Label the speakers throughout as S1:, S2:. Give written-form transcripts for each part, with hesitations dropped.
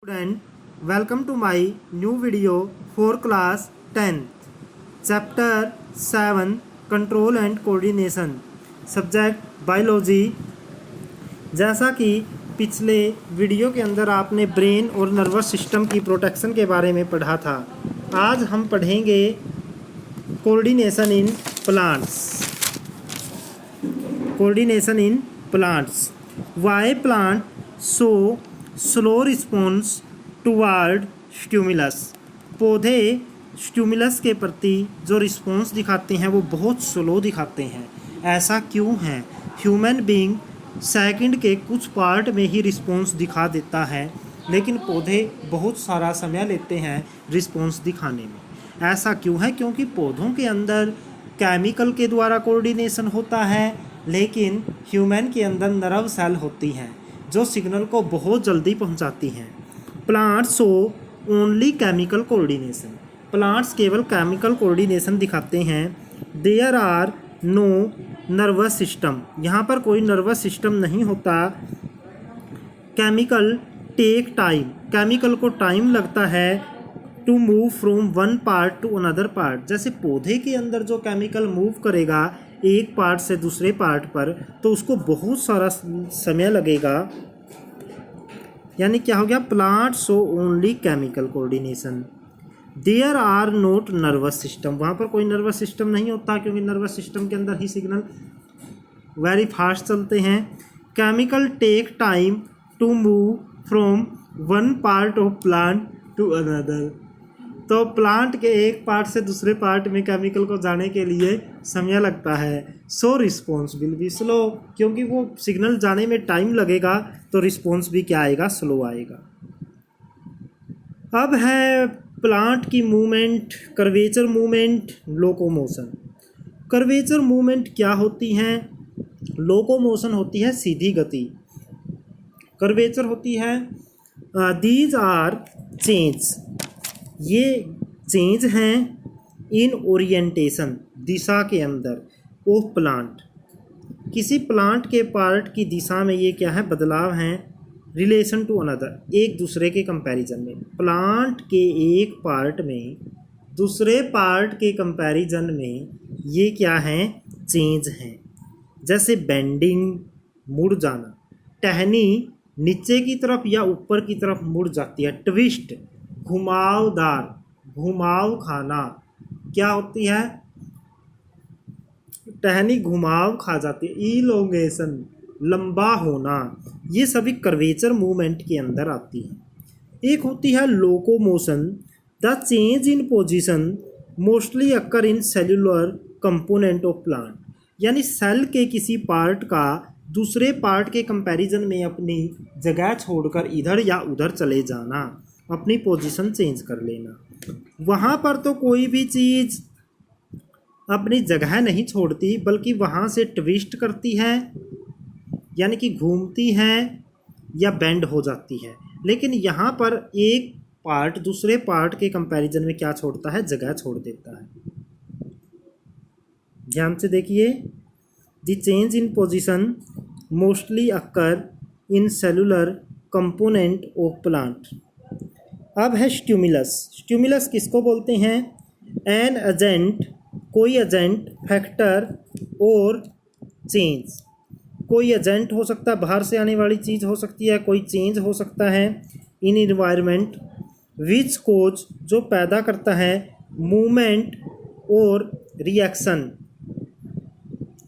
S1: Student, welcome to my new video for class 10th. Chapter 7 Control and Coordination. Subject Biology. जैसा कि पिछले video के अंदर आपने ब्रेन और नर्वस सिस्टम की प्रोटेक्शन के बारे में पढ़ा था, आज हम पढ़ेंगे coordination in plants. Coordination in plants. Why plant show slow response toward stimulus. पौधे स्टिमुलस के प्रति जो रिस्पॉन्स दिखाते हैं वो बहुत स्लो दिखाते हैं. ऐसा क्यों है? ह्यूमन बीइंग सेकंड के कुछ पार्ट में ही रिस्पॉन्स दिखा देता है, लेकिन पौधे बहुत सारा समय लेते हैं रिस्पॉन्स दिखाने में. ऐसा क्यों है? क्योंकि पौधों के अंदर केमिकल के द्वारा कोऑर्डिनेशन होता है, लेकिन ह्यूमन के अंदर नर्व सेल होती हैं जो सिग्नल को बहुत जल्दी पहुंचाती हैं. Plants show only chemical coordination. Plants केवल केमिकल कोऑर्डिनेशन दिखाते हैं. There are no nervous system. यहाँ पर कोई नर्वस सिस्टम नहीं होता. Chemical take time. केमिकल को टाइम लगता है to move from one part to another part. जैसे पौधे के अंदर जो केमिकल मूव करेगा एक पार्ट से दूसरे पार्ट पर, तो उसको बहुत सारा समय लगेगा. यानी क्या हो गया? Plant show only chemical coordination. There are not nervous system. वहाँ पर कोई नर्वस सिस्टम नहीं होता, क्योंकि नर्वस सिस्टम के अंदर ही सिग्नल वेरी फास्ट चलते हैं. Chemical take time to move from one part of plant to another. तो प्लांट के एक पार्ट से दूसरे पार्ट में केमिकल को जाने के लिए समय लगता है. सो रिस्पॉन्स विल बी स्लो. क्योंकि वो सिग्नल जाने में टाइम लगेगा, तो रिस्पॉन्स भी क्या आएगा? स्लो आएगा. अब है प्लांट की movement, curvature movement, locomotion. Curvature movement क्या होती हैं? लोकोमोशन होती है सीधी गति. कर्वेचर होती है दीज आर चेंज. ये चेंज हैं इन ओरिएंटेशन, दिशा के अंदर, ऑफ प्लांट. किसी प्लांट के पार्ट की दिशा में ये क्या है? बदलाव हैं. रिलेशन टू अनदर, एक दूसरे के कंपैरिजन में. प्लांट के एक पार्ट में दूसरे पार्ट के कंपैरिजन में ये क्या हैं? चेंज हैं. जैसे बेंडिंग, मुड़ जाना. टहनी नीचे की तरफ या ऊपर की तरफ मुड़ जाती है. ट्विस्ट, घुमावदार, घुमाव खाना. क्या होती है? टहनी घुमाव खा जाती है. इलोंगेशन, लंबा होना. ये सभी कर्वेचर मूवमेंट के अंदर आती है. एक होती है locomotion. The change in position mostly occur in cellular component of plant. यानी सेल के किसी पार्ट का दूसरे पार्ट के कंपैरिजन में अपनी जगह छोड़कर इधर या उधर चले जाना, अपनी पोजीशन चेंज कर लेना. वहाँ पर तो कोई भी चीज़ अपनी जगह नहीं छोड़ती, बल्कि वहाँ से ट्विस्ट करती है, यानी कि घूमती है या बेंड हो जाती है. लेकिन यहाँ पर एक पार्ट दूसरे पार्ट के कंपैरिजन में क्या छोड़ता है? जगह छोड़ देता है. ध्यान से देखिए. The change in position mostly occur in cellular component of plant. अब है स्टिमुलस. स्टिमुलस किसको बोलते हैं? एन एजेंट, कोई एजेंट, फैक्टर और चेंज. कोई एजेंट हो सकता है, बाहर से आने वाली चीज़ हो सकती है, कोई चेंज हो सकता है इन इन्वायरमेंट, विच कोज, जो पैदा करता है मूवमेंट और रिएक्शन,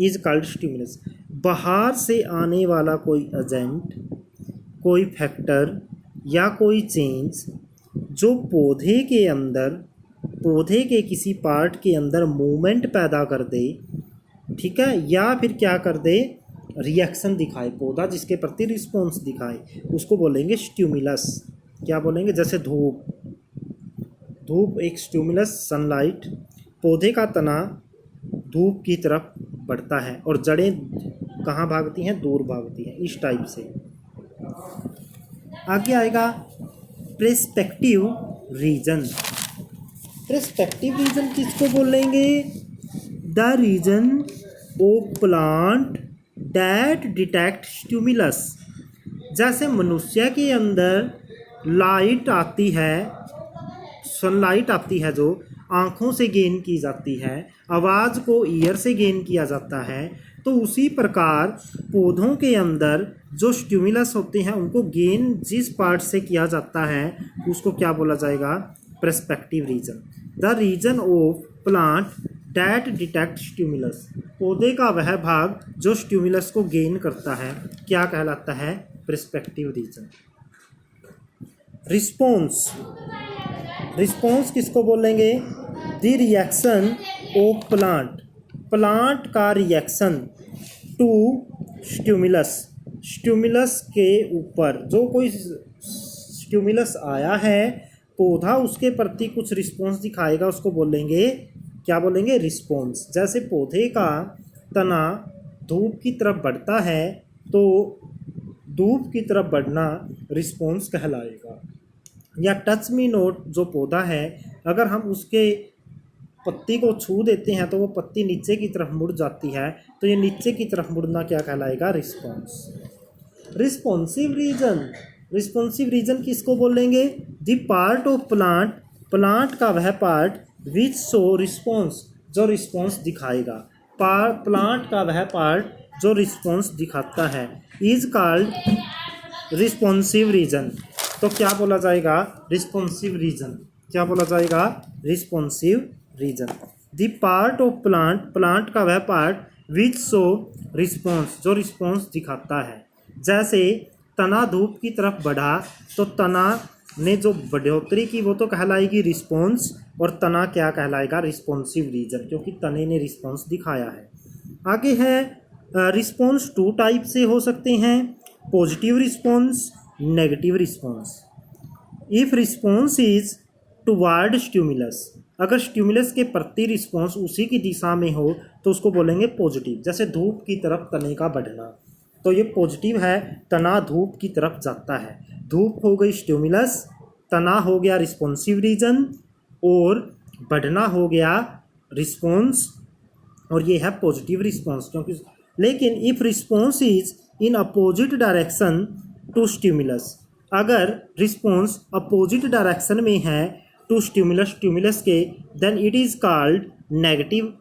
S1: इज कॉल्ड स्टिमुलस. बाहर से आने वाला कोई एजेंट, कोई फैक्टर या कोई चेंज जो पौधे के अंदर, पौधे के किसी पार्ट के अंदर मूवमेंट पैदा कर दे, ठीक है, या फिर क्या कर दे? रिएक्शन दिखाए, पौधा जिसके प्रति रिस्पॉन्स दिखाए, उसको बोलेंगे स्टिमुलस. क्या बोलेंगे? जैसे धूप. धूप एक स्टिमुलस. सनलाइट. पौधे का तना धूप की तरफ बढ़ता है और जड़ें कहाँ भागती हैं? दूर भागती हैं. इस टाइप से. आगे आएगा प्रेस्पेक्टिव रीजन. प्रेस्पेक्टिव रीजन किसको बोलेंगे? The region of plant that detect stimulus. जैसे मनुष्य के अंदर लाइट आती है, सनलाइट आती है जो आँखों से गेन की जाती है, आवाज़ को ईयर से गेन किया जाता है, तो उसी प्रकार पौधों के अंदर जो स्टिमुलस होते हैं उनको गेन जिस पार्ट से किया जाता है उसको क्या बोला जाएगा? Perspective region. The region of plant that detect stimulus, पौधे का वह भाग जो स्टिमुलस को गेन करता है क्या कहलाता है? Perspective reason. रिस्पॉन्स, रिस्पॉन्स किसको बोलेंगे? The reaction of plant, plant का रिएक्शन टू स्टिमुलस, स्टिमुलस के ऊपर जो कोई स्टिमुलस आया है पौधा उसके प्रति कुछ रिस्पॉन्स दिखाएगा, उसको बोलेंगे क्या बोलेंगे? रिस्पॉन्स। जैसे पौधे का तना धूप की तरफ बढ़ता है तो धूप की तरफ बढ़ना रिस्पॉन्स कहलाएगा। या टच मी नोट जो पौधा है अगर हम उसके पत्ती को छू देते हैं तो वो पत्ती नीचे की तरफ मुड़ जाती है, तो ये नीचे की तरफ मुड़ना क्या कहलाएगा? Response. Responsive region, responsive region किसको बोलेंगे? The part of plant, plant का वह पार्ट विच शो रिस्पॉन्स, जो रिस्पॉन्स दिखाएगा, प्लांट का वह पार्ट जो रिस्पॉन्स दिखाता है इज कॉल्ड रिस्पॉन्सिव रीजन। तो क्या बोला जाएगा? Responsive region. क्या बोला जाएगा? Responsive region. The part of plant, plant का वह पार्ट विच शो रिस्पॉन्स, जो रिस्पॉन्स दिखाता है। जैसे तना धूप की तरफ बढ़ा तो तना ने जो बढ़ोतरी की वो तो कहलाएगी रिस्पॉन्स, और तना क्या कहलाएगा? रिस्पॉन्सिव रीजन, क्योंकि तने ने रिस्पॉन्स दिखाया है। आगे है रिस्पॉन्स टू टाइप से हो सकते हैं, positive response, negative response. If response is toward stimulus, अगर स्टिमुलस के प्रति रिस्पॉन्स उसी की दिशा में हो तो उसको बोलेंगे पॉजिटिव। जैसे धूप की तरफ तने का बढ़ना, तो ये पॉजिटिव है, तना धूप की तरफ जाता है। धूप हो गई स्टिमुलस, तना हो गया रिस्पॉन्सिव रीजन, और बढ़ना हो गया रिस्पॉन्स, और ये है पॉजिटिव रिस्पॉन्स। क्योंकि लेकिन if response is in opposite direction to stimulus, अगर रिस्पॉन्स अपोजिट डायरेक्शन में है टू स्टिमुलस, स्टिमुलस के, then it is called negative.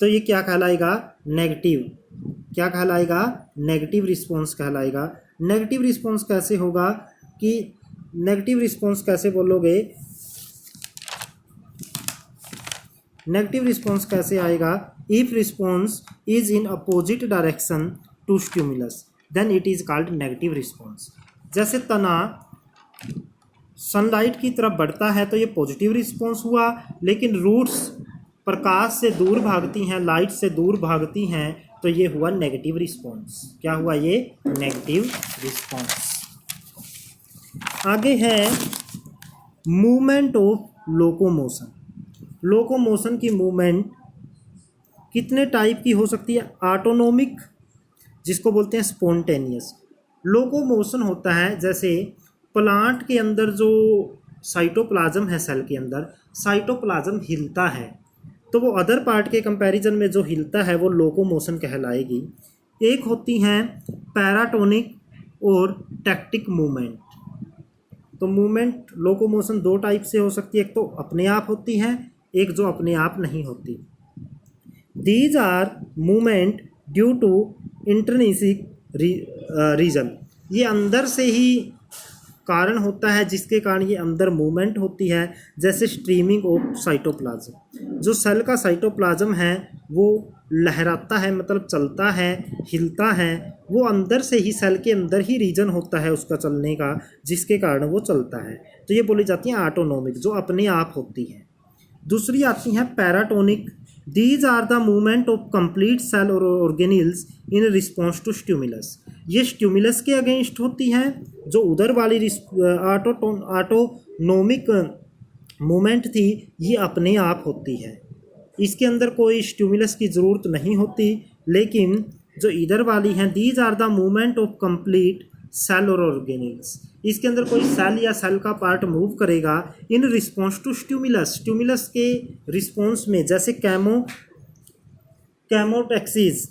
S1: तो ये क्या कहलाएगा? नेगेटिव। क्या कहलाएगा? नेगेटिव रिस्पॉन्स कहलाएगा। नेगेटिव रिस्पॉन्स कैसे होगा कि नेगेटिव रिस्पॉन्स कैसे बोलोगे? नेगेटिव रिस्पॉन्स कैसे आएगा? If response is in opposite direction to stimulus then it is called negative response. जैसे तना सनलाइट की तरफ बढ़ता है तो ये पॉजिटिव रिस्पॉन्स हुआ, लेकिन रूट्स प्रकाश से दूर भागती हैं, लाइट से दूर भागती हैं, तो ये हुआ नेगेटिव रिस्पॉन्स। क्या हुआ? ये नेगेटिव रिस्पॉन्स। आगे है मूवमेंट ऑफ लोकोमोशन। लोकोमोशन की मूवमेंट कितने टाइप की हो सकती है? ऑटोनोमिक, जिसको बोलते हैं स्पॉन्टेनियस। लोकोमोशन होता है जैसे प्लांट के अंदर जो साइटोप्लाज्म है, सेल के अंदर साइटोप्लाज्म हिलता है, तो वो अदर पार्ट के कंपैरिजन में जो हिलता है वो लोकोमोशन कहलाएगी। एक होती हैं पैराटोनिक और टैक्टिक मूवमेंट। तो मूवमेंट लोकोमोशन दो टाइप से हो सकती है, एक तो अपने आप होती है, एक जो अपने आप नहीं होती। These are movement due to intrinsic reason, ये अंदर से ही कारण होता है जिसके कारण ये अंदर मूवमेंट होती है। जैसे स्ट्रीमिंग ऑफ साइटोप्लाज्म, जो सेल का साइटोप्लाज्म है वो लहराता है, मतलब चलता है, हिलता है, वो अंदर से ही सेल के अंदर ही रीजन होता है उसका चलने का, जिसके कारण वो चलता है। तो ये बोली जाती है ऑटोनोमिक, जो अपने आप होती है। दूसरी आती हैं paratonic. These are the movement of complete cell और organelles in response to stimulus, ये स्टिमुलस के अगेंस्ट होती हैं। जो उधर वाली ऑटोनोमिक मूवमेंट थी ये अपने आप होती है, इसके अंदर कोई स्टिमुलस की ज़रूरत नहीं होती। लेकिन जो इधर वाली हैं, these are the movement of complete cell और ऑर्गेनिल्स, इसके अंदर कोई सेल या सेल का पार्ट मूव करेगा in response to stimulus, stimulus के रिस्पॉन्स में। जैसे कैमोटैक्सिस,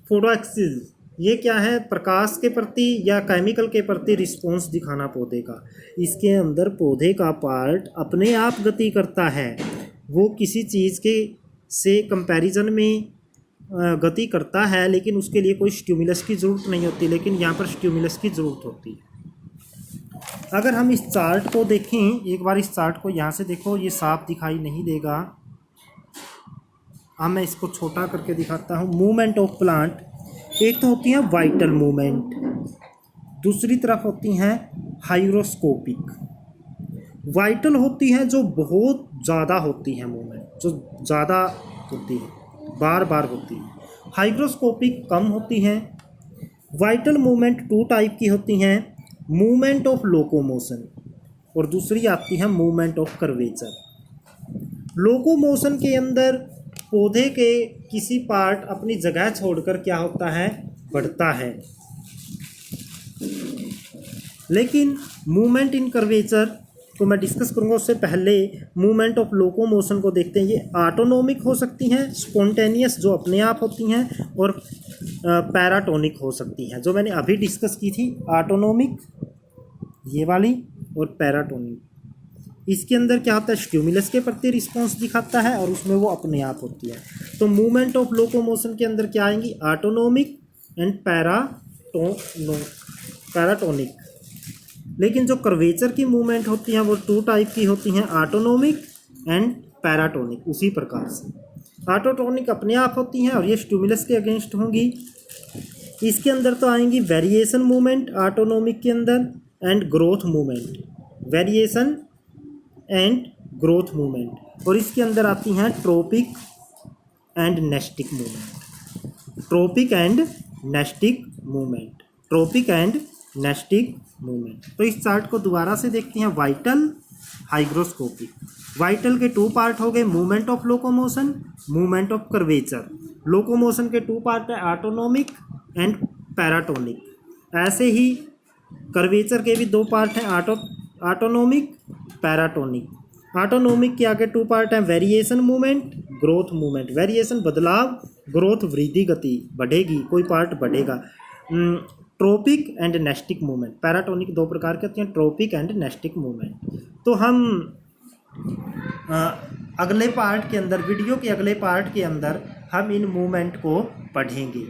S1: फोटोएक्सिस, ये क्या है, प्रकाश के प्रति या केमिकल के प्रति रिस्पॉन्स दिखाना पौधे का। इसके अंदर पौधे का पार्ट अपने आप गति करता है, वो किसी चीज़ के से कंपैरिजन में गति करता है, लेकिन उसके लिए कोई स्टिमुलस की ज़रूरत नहीं होती, लेकिन यहाँ पर स्टिमुलस की ज़रूरत होती है। अगर हम इस चार्ट को देखें, एक बार इस चार्ट को यहाँ से देखो, ये साफ दिखाई नहीं देगा, अब मैं इसको छोटा करके दिखाता हूँ। मूवमेंट ऑफ प्लांट, एक तो होती है वाइटल मूवमेंट, दूसरी तरफ होती हैं हाइग्रोस्कोपिक। वाइटल होती हैं जो बहुत ज़्यादा होती हैं मूवमेंट, जो ज़्यादा होती है, बार बार होती है। हाइग्रोस्कोपिक कम होती हैं। वाइटल मूवमेंट टू टाइप की होती हैं, मूवमेंट ऑफ लोकोमोशन और दूसरी आती है मूवमेंट ऑफ कर्वेचर। लोकोमोशन के अंदर पौधे के किसी पार्ट अपनी जगह छोड़कर क्या होता है, बढ़ता है। लेकिन मूवमेंट इन कर्वेचर को मैं डिस्कस करूंगा, उससे पहले मूवमेंट ऑफ लोकोमोशन को देखते हैं। ये ऑटोनोमिक हो सकती हैं, स्पॉन्टेनियस जो अपने आप होती हैं, और पैराटोनिक हो सकती हैं, जो मैंने अभी डिस्कस की थी, ऑटोनोमिक ये वाली और पैराटोनिक। इसके अंदर क्या होता है, स्टिमुलस के प्रति रिस्पॉन्स दिखाता है और उसमें वो अपने आप होती है। तो मूवमेंट ऑफ लोकोमोशन के अंदर क्या आएंगी, ऑटोनोमिक एंड पैराटोनिक। लेकिन जो कर्वेचर की मूवमेंट होती हैं वो टू टाइप की होती हैं, ऑटोनोमिक एंड पैराटोनिक। उसी प्रकार से ऑटोटोनिक अपने आप होती हैं और ये स्टिमुलस के अगेंस्ट होंगी। इसके अंदर तो आएंगी वेरिएशन मूवमेंट ऑटोनोमिक के अंदर, and growth movement, variation and growth movement. और इसके अंदर आती हैं trophic and nastic movement, trophic and nastic movement, trophic and nastic movement. तो इस चार्ट को दोबारा से देखते हैं, वाइटल, हाइग्रोस्कोपिक। वाइटल के टू पार्ट हो गए, movement of locomotion, movement of curvature. Locomotion के टू पार्ट है, ऑटोनोमिक एंड पैराटोनिक। ऐसे ही कर्वेचर के भी दो पार्ट हैं, ऑटोनोमिक, पैराटोनिक। ऑटोनोमिक के आगे टू पार्ट हैं, variation movement, growth movement. Variation बदलाव, ग्रोथ वृद्धि, गति बढ़ेगी, कोई पार्ट बढ़ेगा। Trophic and nastic movement. Paratonic दो प्रकार के होते हैं, ट्रोपिक एंड नेस्टिक मूवमेंट। तो हम अगले पार्ट के अंदर, वीडियो के अगले पार्ट के अंदर हम इन मूवमेंट को पढ़ेंगे।